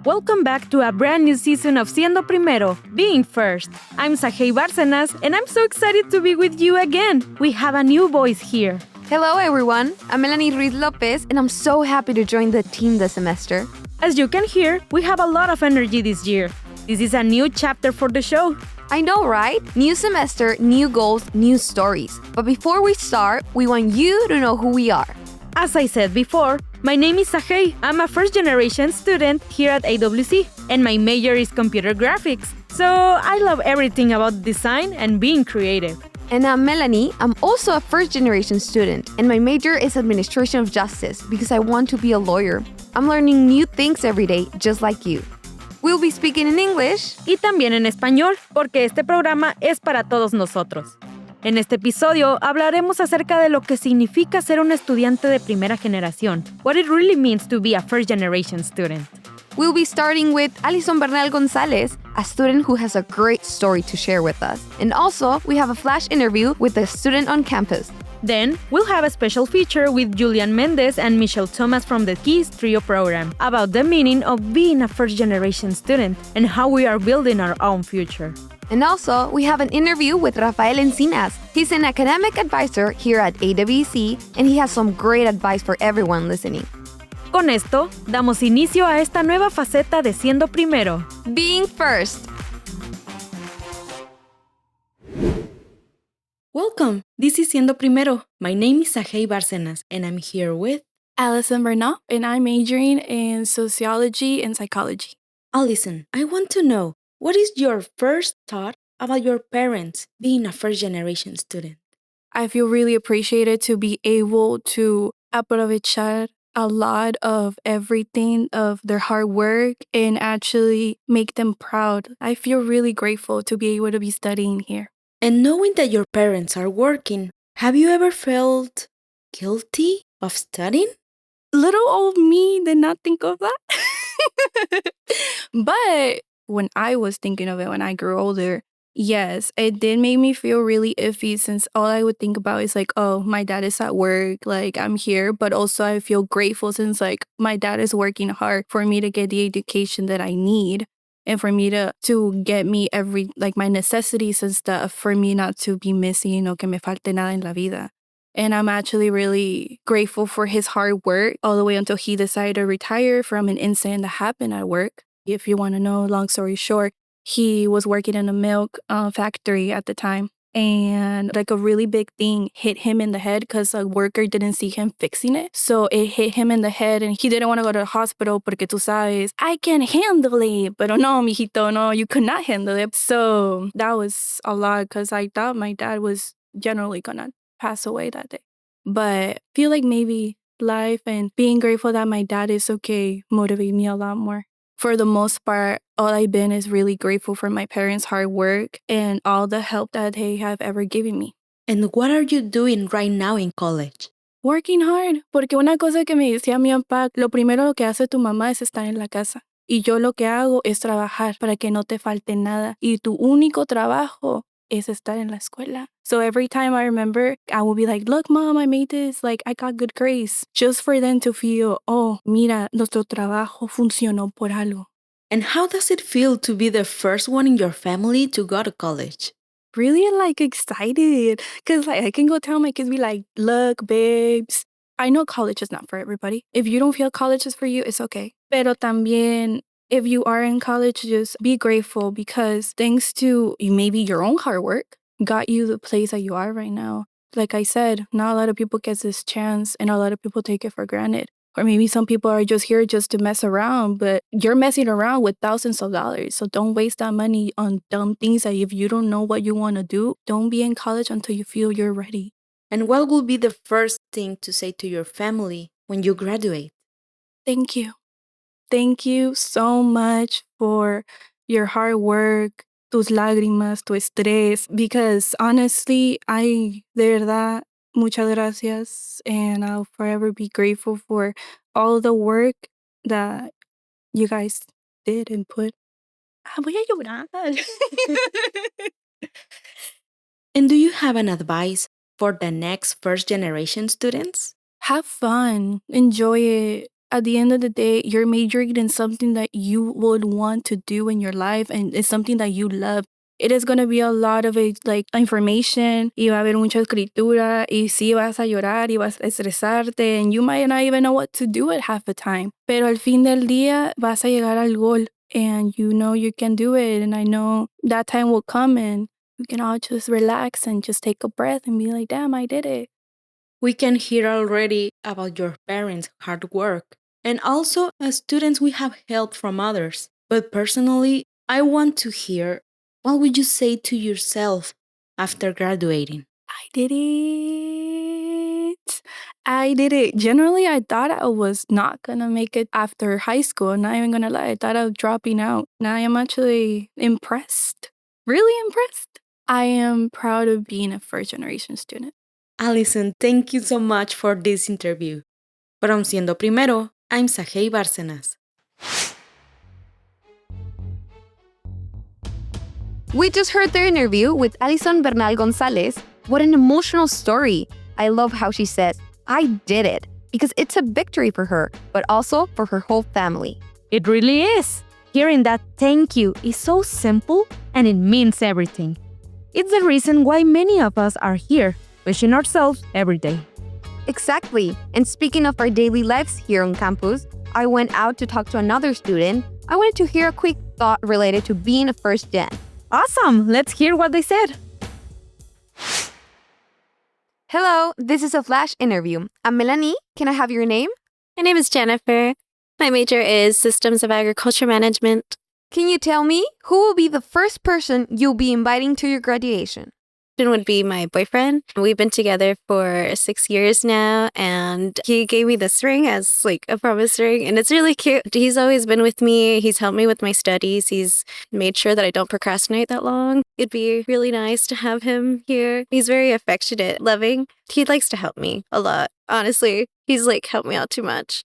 Welcome back to a brand new season of Siendo Primero, Being First. I'm Saghey Barcenas, and I'm so excited to be with you again. We have a new voice here. Hello, everyone. I'm Melanie Ruiz Lopez, and I'm so happy to join the team this semester. As you can hear, we have a lot of energy this year. This is a new chapter for the show. I know, right? New semester, new goals, new stories. But before we start, we want you to know who we are. As I said before, my name is Saghey. I'm a first-generation student here at AWC, and my major is computer graphics. So I love everything about design and being creative. And I'm Melanie. I'm also a first-generation student, and my major is administration of justice because I want to be a lawyer. I'm learning new things every day, just like you. We'll be speaking in English. Y también en español, porque este programa es para todos nosotros. En este episodio hablaremos acerca de lo que significa ser un estudiante de primera generación, what it really means to be a first-generation student. We'll be starting with Alison Bernal Gonzalez, a student who has a great story to share with us. And also, we have a flash interview with a student on campus. Then, we'll have a special feature with Julian Mendez and Michelle Thomas from the KEYS Trio program about the meaning of being a first-generation student and how we are building our own future. And also, we have an interview with Rafael Encinas. He's an academic advisor here at AWC, and he has some great advice for everyone listening. Con esto, damos inicio a esta nueva faceta de Siendo Primero. Being First. Welcome! This is Siendo Primero. My name is Saghey Barcenas, and I'm here with Alison Bernal, and I'm majoring in sociology and psychology. Alison. I want to know, what is your first thought about your parents being a first-generation student? I feel really appreciated to be able to aprovechar a lot of everything of their hard work and actually make them proud. I feel really grateful to be able to be studying here. And knowing that your parents are working, have you ever felt guilty of studying? Little old me did not think of that. But when I was thinking of it when I grew older, yes, it did make me feel really iffy since all I would think about is like, oh, my dad is at work, like I'm here. But also I feel grateful since like my dad is working hard for me to get the education that I need and for me to get me every, like my necessities and stuff for me not to be missing or que me falte nada en la vida. And I'm actually really grateful for his hard work all the way until he decided to retire from an incident that happened at work. If you want to know, long story short, he was working in a milk factory at the time. And like a really big thing hit him in the head because a worker didn't see him fixing it. So it hit him in the head and he didn't want to go to the hospital porque tú sabes, I can handle it. Pero no, mijito, no, you could not handle it. So that was a lot because I thought my dad was generally going to pass away that day. But I feel like maybe life and being grateful that my dad is okay motivate me a lot more. For the most part, all I've been is really grateful for my parents' hard work and all the help that they have ever given me. And what are you doing right now in college? Working hard, porque una cosa que me decía mi papá, lo primero que hace tu mamá es estar en la casa. Y yo lo que hago es trabajar para que no te falte nada. Y tu único trabajo es estar en la escuela. So every time I remember, I will be like, look, mom, I made this. Like, I got good grades. Just for them to feel, oh, mira, nuestro trabajo funcionó por algo. And how does it feel to be the first one in your family to go to college? Really, like, excited. Because, like, I can go tell my kids, be like, look, babes, I know college is not for everybody. If you don't feel college is for you, it's okay. Pero también, if you are in college, just be grateful because thanks to maybe your own hard work, got you the place that you are right now. Like I said, not a lot of people get this chance and a lot of people take it for granted. Or maybe some people are just here just to mess around, but you're messing around with thousands of dollars. So don't waste that money on dumb things that if you don't know what you want to do, don't be in college until you feel you're ready. And what will be the first thing to say to your family when you graduate? Thank you. Thank you so much for your hard work, tus lágrimas, tu estrés, because honestly, de verdad, muchas gracias, and I'll forever be grateful for all the work that you guys did and put. Voy a llorar. And do you have an advice for the next first-generation students? Have fun. Enjoy it. at the end of the day, you're majoring in something that you would want to do in your life and it's something that you love. It is going to be a lot of information, y va a haber mucha escritura, y sí vas a llorar, y vas a estresarte, and you might not even know what to do at half the time. Pero al fin del día vas a llegar al gol, and you know you can do it, and I know that time will come, and we can all just relax and just take a breath and be like, damn, I did it. We can hear already about your parents' hard work, and also as students we have help from others. But personally, I want to hear, what would you say to yourself after graduating? I did it. I did it. Generally, I thought I was not going to make it after high school. Not even going to lie. I thought I was dropping out. Now I am actually impressed. Really impressed. I am proud of being a first-generation student. Alison, thank you so much for this interview. From Siendo Primero, I'm Saghey Barcenas. We just heard their interview with Alison Bernal Gonzalez. What an emotional story. I love how she says, I did it, because it's a victory for her, but also for her whole family. It really is. Hearing that thank you is so simple and it means everything. It's the reason why many of us are here, pushing ourselves every day. Exactly. And speaking of our daily lives here on campus, I went out to talk to another student. I wanted to hear a quick thought related to being a first gen. Awesome! Let's hear what they said. Hello, this is a flash interview. I'm Melanie. Can I have your name? My name is Jennifer. My major is Systems of Agriculture Management. Can you tell me who will be the first person you'll be inviting to your graduation? Would be my boyfriend. We've been together for 6 years now, and he gave me this ring as a promise ring, and it's really cute. He's always been with me. He's helped me with my studies. He's made sure that I don't procrastinate that long. It'd be really nice to have him here. He's very affectionate, loving. He likes to help me a lot. Honestly, he's helped me out too much.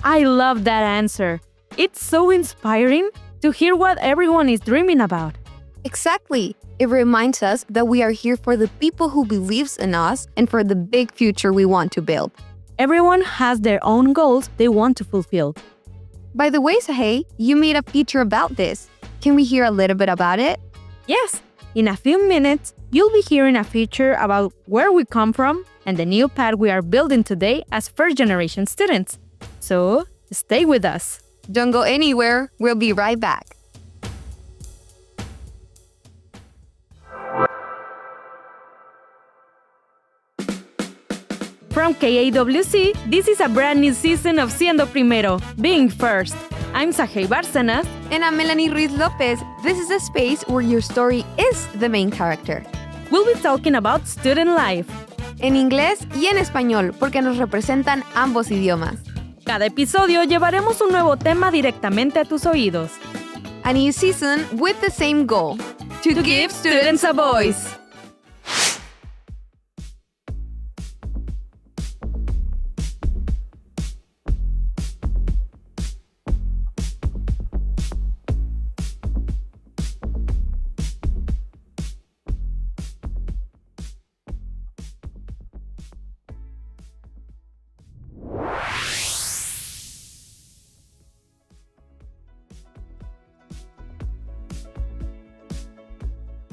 I love that answer. It's so inspiring to hear what everyone is dreaming about. Exactly. It reminds us that we are here for the people who believes in us and for the big future we want to build. Everyone has their own goals they want to fulfill. By the way, Saghey, you made a feature about this. Can we hear a little bit about it? Yes, in a few minutes, you'll be hearing a feature about where we come from and the new path we are building today as first-generation students. So, stay with us. Don't go anywhere. We'll be right back. From KAWC, this is a brand new season of Siendo Primero, being first. I'm Saghey Barcenas. And I'm Melanie Ruiz Lopez. This is a space where your story is the main character. We'll be talking about student life. En inglés y en español, porque nos representan ambos idiomas. Cada episodio llevaremos un nuevo tema directamente a tus oídos. A new season with the same goal: To give students a voice.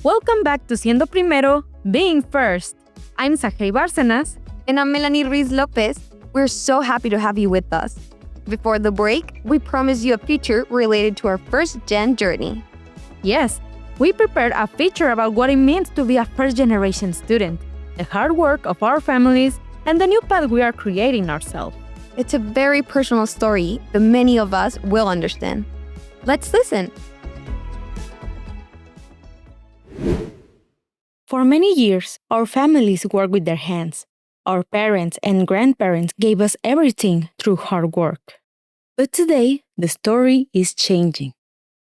Welcome back to Siendo Primero, being first. I'm Saghey Barcenas. And I'm Melanie Ruiz Lopez. We're so happy to have you with us. Before the break, we promised you a feature related to our first-gen journey. Yes, we prepared a feature about what it means to be a first-generation student, the hard work of our families, and the new path we are creating ourselves. It's a very personal story that many of us will understand. Let's listen. For many years, our families worked with their hands. Our parents and grandparents gave us everything through hard work. But today, the story is changing.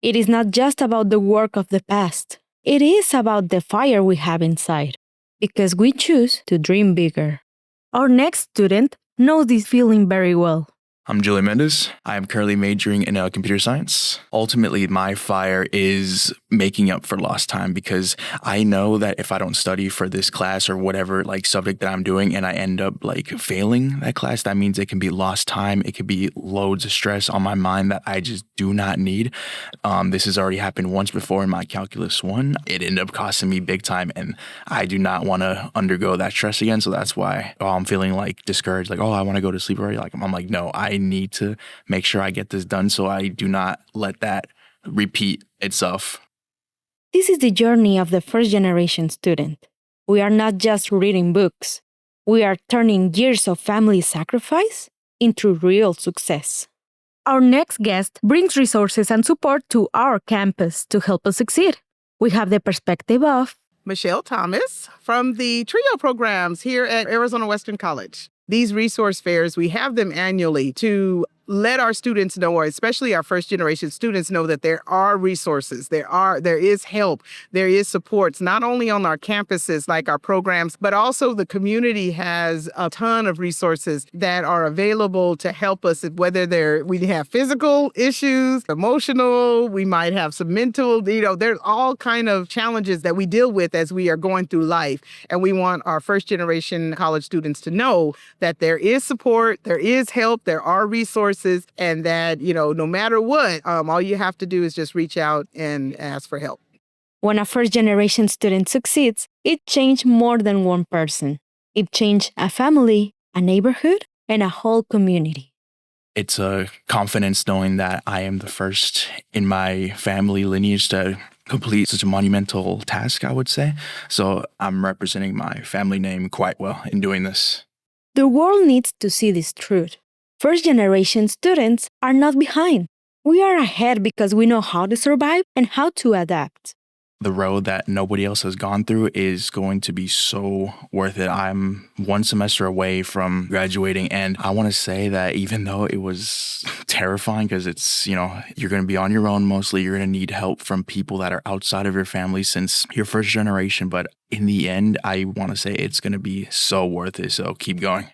It is not just about the work of the past. It is about the fire we have inside, because we choose to dream bigger. Our next student knows this feeling very well. I'm Julie Mendes. I am currently majoring in computer science. Ultimately, my fire is making up for lost time because I know that if I don't study for this class or whatever subject that I'm doing and I end up failing that class, that means it can be lost time. It could be loads of stress on my mind that I just do not need. This has already happened once before in my Calculus 1. It ended up costing me big time and I do not want to undergo that stress again. So that's why I'm feeling discouraged. I want to go to sleep already. I'm like, no, I need to make sure I get this done so I do not let that repeat itself. This is the journey of the first generation student. We are not just reading books. We are turning years of family sacrifice into real success. Our next guest brings resources and support to our campus to help us succeed. We have the perspective of Michelle Thomas from the TRIO programs here at Arizona Western College. These resource fairs, we have them annually to let our students know, or especially our first generation students know, that there are resources, there is help, there is supports, not only on our campuses like our programs, but also the community has a ton of resources that are available to help us, whether we have physical issues, emotional, we might have some mental, there's all kind of challenges that we deal with as we are going through life. And we want our first generation college students to know that there is support, there is help, there are resources, and that, no matter what, all you have to do is just reach out and ask for help. when a first-generation student succeeds, it changed more than one person. It changed a family, a neighborhood, and a whole community. It's a confidence knowing that I am the first in my family lineage to complete such a monumental task, I would say. So I'm representing my family name quite well in doing this. The world needs to see this truth. First-generation students are not behind. We are ahead because we know how to survive and how to adapt. The road that nobody else has gone through is going to be so worth it. I'm one semester away from graduating, and I want to say that even though it was terrifying because it's, you're going to be on your own mostly, you're going to need help from people that are outside of your family since you're first generation. But in the end, I want to say it's going to be so worth it. So keep going.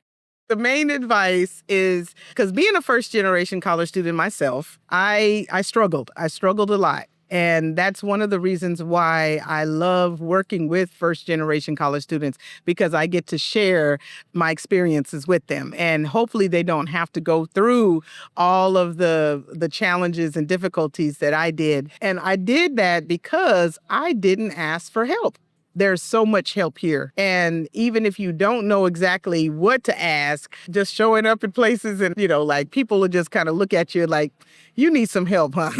The main advice is, because being a first generation college student myself, I struggled. I struggled a lot. And that's one of the reasons why I love working with first generation college students, because I get to share my experiences with them. And hopefully they don't have to go through all of the challenges and difficulties that I did. And I did that because I didn't ask for help. There's so much help here. And even if you don't know exactly what to ask, just showing up in places and, people will just kind of look at you like, you need some help, huh?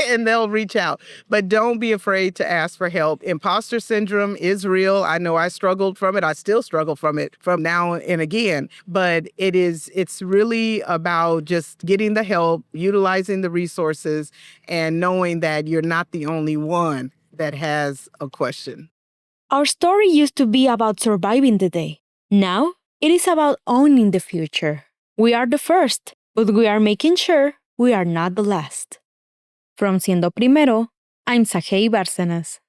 And they'll reach out. But don't be afraid to ask for help. Imposter syndrome is real. I know I struggled from it. I still struggle from it from now and again. But it's really about just getting the help, utilizing the resources, and knowing that you're not the only one that has a question. Our story used to be about surviving the day. Now, it is about owning the future. We are the first, but we are making sure we are not the last. From Siendo Primero, I'm Saghey Barcenas.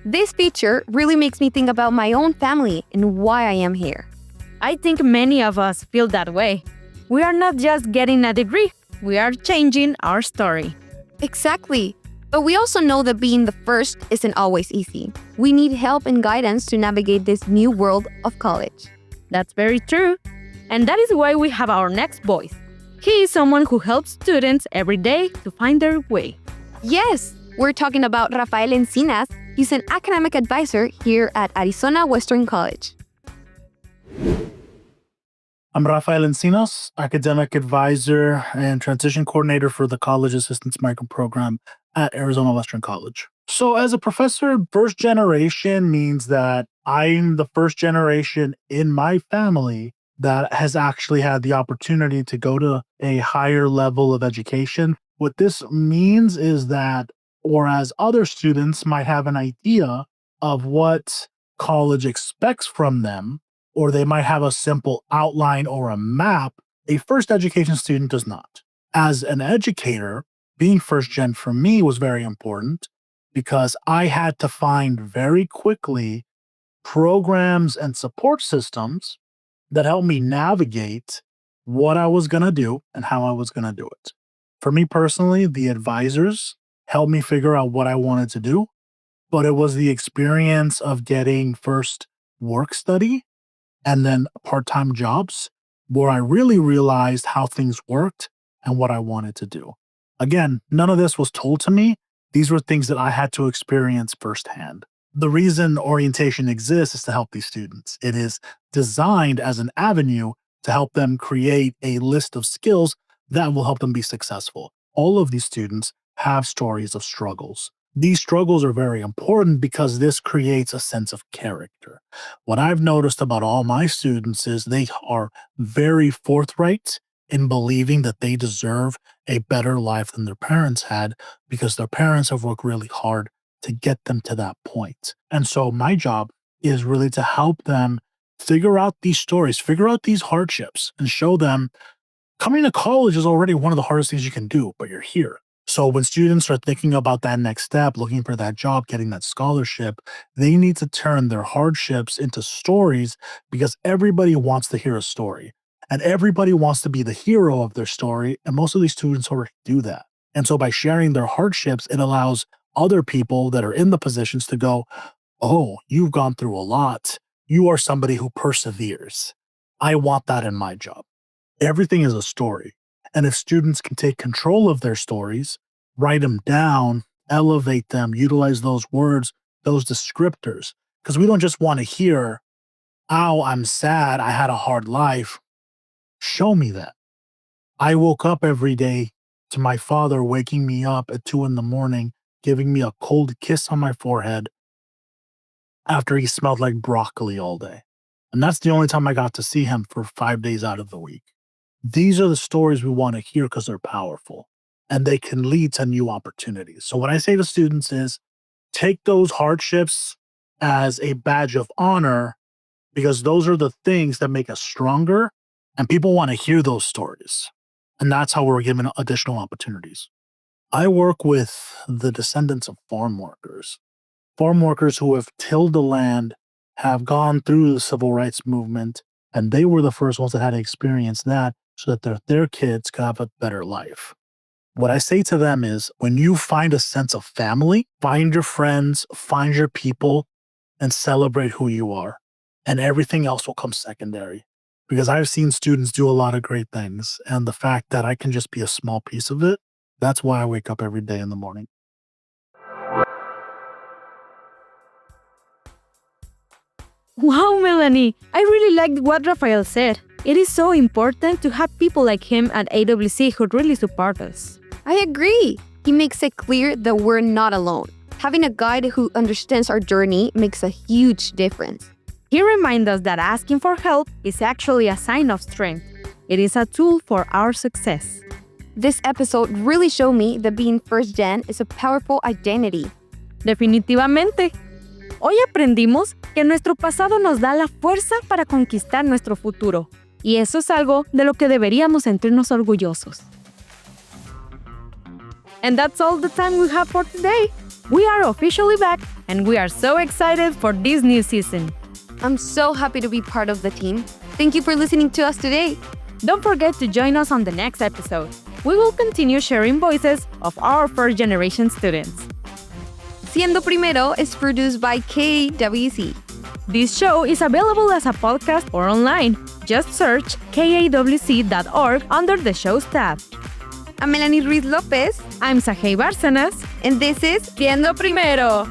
This feature really makes me think about my own family and why I am here. I think many of us feel that way. We are not just getting a degree, we are changing our story. Exactly. But we also know that being the first isn't always easy. We need help and guidance to navigate this new world of college. That's very true. And that is why we have our next voice. He is someone who helps students every day to find their way. Yes, we're talking about Rafael Encinas. He's an academic advisor here at Arizona Western College. I'm Rafael Encinas, academic advisor and transition coordinator for the College Assistance Migrant Program at Arizona Western College. So as a professor, first generation means that I'm the first generation in my family that has actually had the opportunity to go to a higher level of education. What this means is that, whereas other students might have an idea of what college expects from them, or they might have a simple outline or a map, a first education student does not. As an educator, being first gen for me was very important because I had to find very quickly programs and support systems that helped me navigate what I was going to do and how I was going to do it. For me personally, the advisors helped me figure out what I wanted to do, but it was the experience of getting first work study and then part-time jobs where I really realized how things worked and what I wanted to do. Again, none of this was told to me. These were things that I had to experience firsthand. The reason orientation exists is to help these students. It is designed as an avenue to help them create a list of skills that will help them be successful. All of these students have stories of struggles. These struggles are very important because this creates a sense of character. What I've noticed about all my students is they are very forthright in believing that they deserve a better life than their parents had because their parents have worked really hard to get them to that point. And so my job is really to help them figure out these stories, figure out these hardships, and show them coming to college is already one of the hardest things you can do, but you're here. So when students are thinking about that next step, looking for that job, getting that scholarship, they need to turn their hardships into stories because everybody wants to hear a story and everybody wants to be the hero of their story. And most of these students already do that. And so by sharing their hardships, it allows other people that are in the positions to go, oh, you've gone through a lot. You are somebody who perseveres. I want that in my job. Everything is a story. And if students can take control of their stories, write them down, elevate them, utilize those words, those descriptors, because we don't just want to hear, oh, I'm sad, I had a hard life. Show me that. I woke up every day to my father waking me up at 2 a.m, giving me a cold kiss on my forehead after he smelled like broccoli all day. And that's the only time I got to see him for 5 days out of the week. These are the stories we want to hear because they're powerful and they can lead to new opportunities. So what I say to students is take those hardships as a badge of honor because those are the things that make us stronger and people want to hear those stories. And that's how we're given additional opportunities. I work with the descendants of farm workers who have tilled the land, have gone through the civil rights movement, and they were the first ones that had to experience that so that their kids could have a better life. What I say to them is when you find a sense of family, find your friends, find your people, and celebrate who you are. And everything else will come secondary. Because I've seen students do a lot of great things. And the fact that I can just be a small piece of it, that's why I wake up every day in the morning. Wow, Melanie, I really liked what Rafael said. It is so important to have people like him at AWC who really support us. I agree. He makes it clear that we're not alone. Having a guide who understands our journey makes a huge difference. He reminds us that asking for help is actually a sign of strength. It is a tool for our success. This episode really showed me that being first gen is a powerful identity. Definitivamente. Hoy aprendimos que nuestro pasado nos da la fuerza para conquistar nuestro futuro. Y eso es algo de lo que deberíamos sentirnos orgullosos. And that's all the time we have for today. We are officially back, and we are so excited for this new season. I'm so happy to be part of the team. Thank you for listening to us today. Don't forget to join us on the next episode. We will continue sharing voices of our first-generation students. Siendo Primero is produced by KAWC. This show is available as a podcast or online. Just search kawc.org under the show's tab. I'm Melanie Ruiz Lopez. I'm Saghey Barcenas. And this is Siendo Primero.